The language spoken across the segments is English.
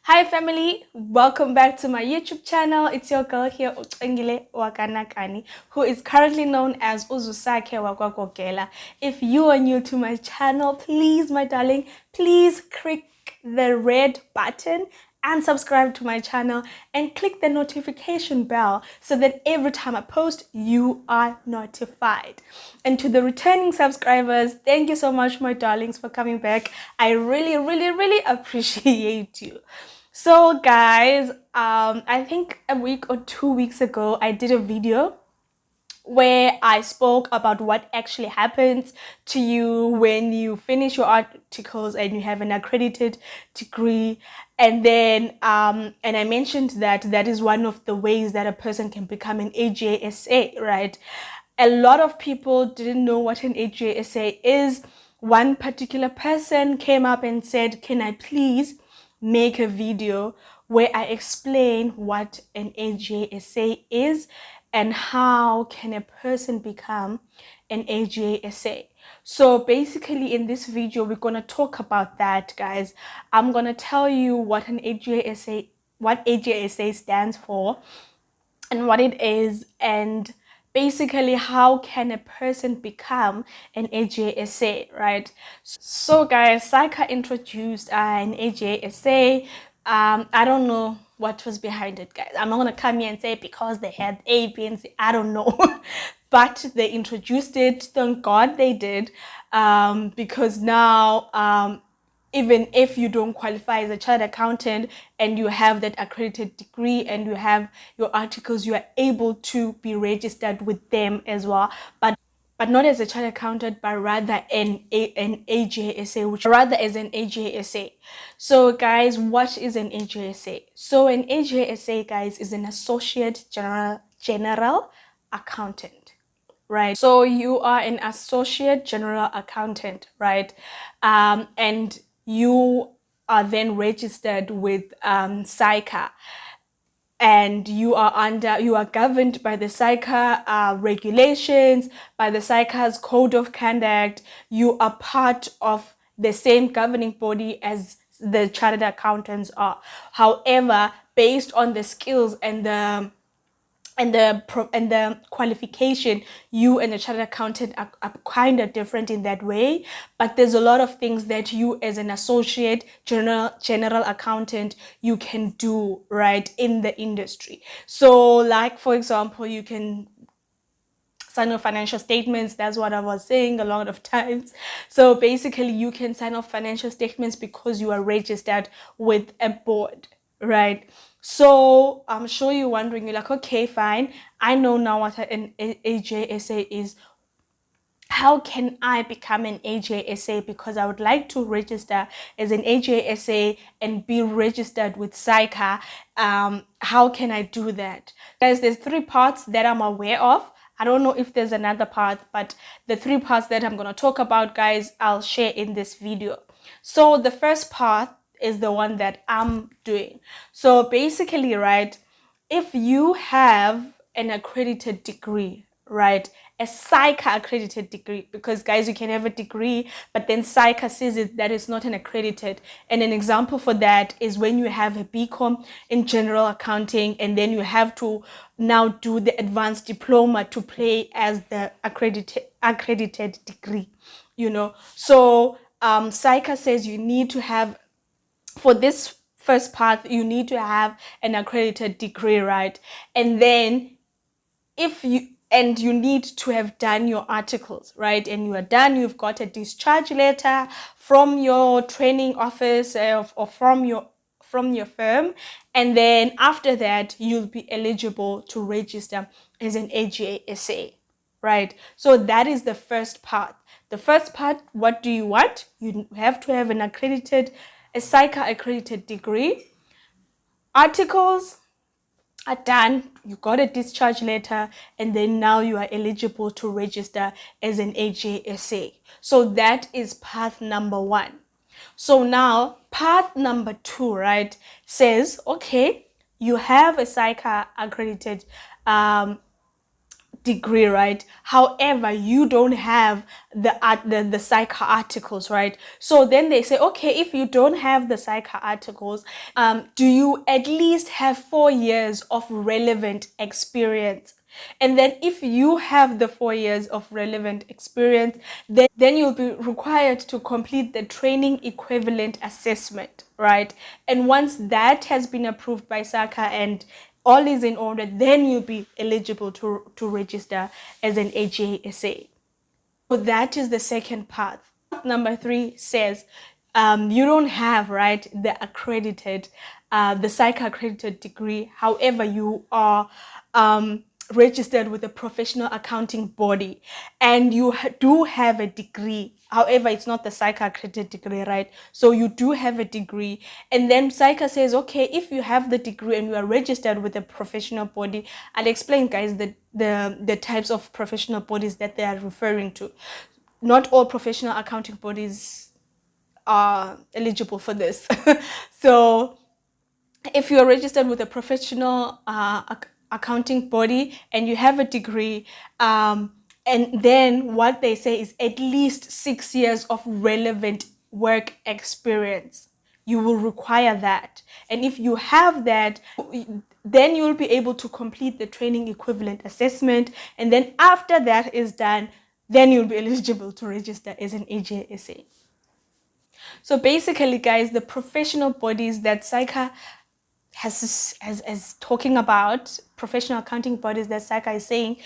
Hi family, welcome back to my YouTube channel. It's your girl here, Cwengile Nakani, who is currently known as Uzusake Wakwakwokela. If you are new to my channel, please, my darling, please click the red button and subscribe to my channel and click the notification bell so that every time I post, you are notified. And to the returning subscribers, thank you so much, my darlings, for coming back. I really appreciate you. So guys, I think a week or 2 weeks ago, I did a video where I spoke about what actually happens to you when you finish your articles and you have an accredited degree. And then and I mentioned that that is one of the ways that a person can become an AGA, right? A lot of people didn't know what an AGA is. One particular person came up and said, can I please make a video where I explain what an AGA is and how can a person become an AGA. So basically in this video, we're going to talk about that, guys. I'm going to tell you what an AGA stands for and what it is, and basically how can a person become an AGA, right? So guys, Saika introduced an AGA. I don't know what was behind it, guys. I'm not gonna come here and say because they had A, B, and C. I don't know. But they introduced it. Thank God they did. Because now even if you don't qualify as a chartered accountant and you have that accredited degree and you have your articles, you are able to be registered with them as well. But not as a chartered accountant, but rather an AGA, which rather as an AGA. So guys, what is an AGA? So an AGA, guys, is an associate general accountant, right? So you are an associate general accountant, right? And you are then registered with SICA, and you are governed by the SICA regulations, by the SICA's code of conduct. You are part of the same governing body as the chartered accountants are. However, based on the skills and the qualification, you and the chartered accountant are kind of different in that way. But there's a lot of things that you as an associate general accountant you can do, right, in the industry. So like, for example, you can sign off financial statements. That's what I was saying a lot of times. So basically you can sign off financial statements because you are registered with a board, right? So I'm sure you're wondering, you're like, okay, fine, I know now what an AJSA is. How can I become an AJSA? Because I would like to register as an AJSA and be registered with SICA. How can I do that? Guys, there's 3 parts that I'm aware of. I don't know if there's another part, but the 3 parts that I'm going to talk about, guys, I'll share in this video. So the first part is the one that I'm doing. So basically, right, if you have an accredited degree, right, a SICA accredited degree, because guys, you can have a degree but then SICA says it that it's not an accredited. And an example for that is when you have a BCom in general accounting and then you have to now do the advanced diploma to play as the accredited degree, you know. So SICA says you need to have, for this first part, you need to have an accredited degree, right? And then you need to have done your articles, right? And you are done, you've got a discharge letter from your training office or from your firm, and then after that you'll be eligible to register as an AGA, right? So that is the first part. The first part, what do you want? You have to have a SICA accredited degree. Articles are done, you got a discharge letter, and then now you are eligible to register as an AGA. So that is path number 1. So now path number 2, right, says, okay, you have a SICA accredited degree, right? However, you don't have the psych articles, right? So then they say, okay, if you don't have the psych articles, do you at least have 4 years of relevant experience? And then if you have the 4 years of relevant experience, then you'll be required to complete the training equivalent assessment, right? And once that has been approved by SACA and all is in order, then you'll be eligible to register as an AGA. So that is the second path. Number 3 says you don't have, right, the accredited, the psych accredited degree. However, you are registered with a professional accounting body and you do have a degree. However, it's not the psych accredited degree, right? So you do have a degree. And then psych says, okay, if you have the degree and you are registered with a professional body, I'll explain, guys, the types of professional bodies that they are referring to. Not all professional accounting bodies are eligible for this. So if you're registered with a professional accounting body and you have a degree, and then what they say is at least 6 years of relevant work experience, you will require that. And if you have that, then you'll be able to complete the training equivalent assessment. And then after that is done, then you'll be eligible to register as an AGA. So basically, guys, the professional bodies that SAICA has talking about, professional accounting bodies that SAICA is saying,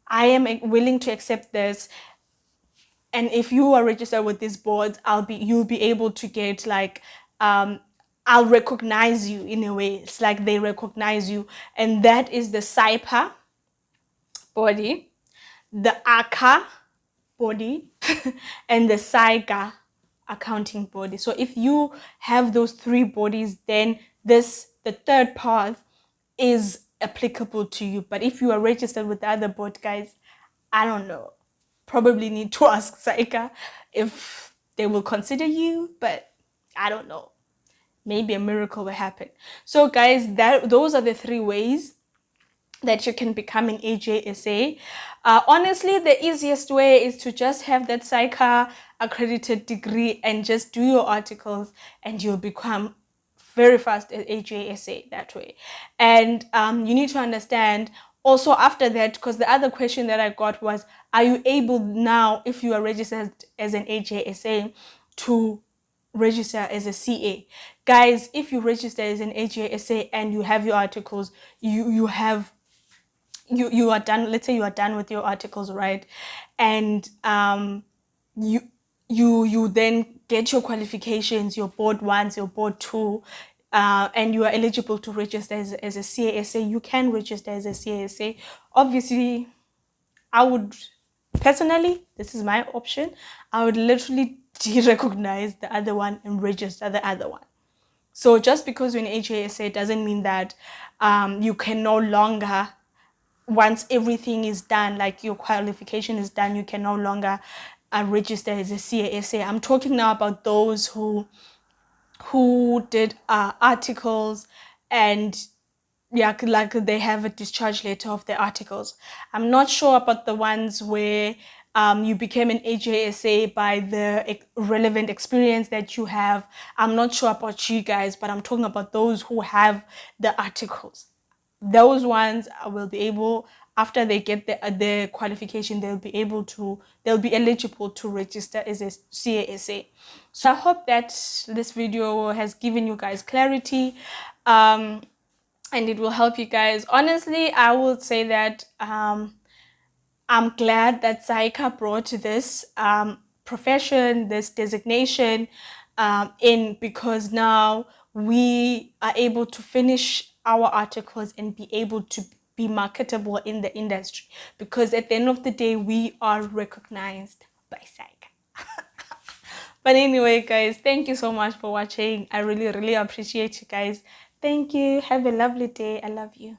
I am willing to accept this. And if you are registered with these boards, you'll be able to get like, I'll recognize you in a way. It's like they recognize you. And that is the SAIPA body, the ACA body, and the SAIGA accounting body. So if you have those 3 bodies, then the third path is applicable to you. But if you are registered with the other board, guys, I don't know. Probably need to ask SAICA if they will consider you, but I don't know. Maybe a miracle will happen. So guys, those are the 3 ways that you can become an AGA. Honestly, the easiest way is to just have that SAICA accredited degree and just do your articles, and you'll become very fast at AGA that way. And you need to understand also after that, because the other question that I got was, are you able now, if you are registered as an AGA, to register as a CA? Guys, if you register as an AGA and you have your articles, you are done. Let's say you are done with your articles, right? And you then get your qualifications, your board 1, your board 2, and you are eligible to register as a CASA. You can register as a CASA. Obviously, I would personally, this is my option, I would literally de-recognize the other one and register the other one. So just because you're an AGA doesn't mean that you can no longer, once everything is done, like your qualification is done, you can no longer register as a CASA. I'm talking now about those who did articles and yeah, like they have a discharge letter of the articles. I'm not sure about the ones where you became an AJSA by the relevant experience that you have. I'm not sure about you guys, but I'm talking about those who have the articles. Those ones will be able, after they get the qualification, they'll be eligible to register as a CASA. So I hope that this video has given you guys clarity. And it will help you guys. Honestly, I would say that I'm glad that SAICA brought this profession, this designation in, because now we are able to finish our articles and be able to be marketable in the industry, because at the end of the day, we are recognized by SAICA. But anyway, guys, thank you so much for watching. I really, really appreciate you guys. Thank you. Have a lovely day. I love you.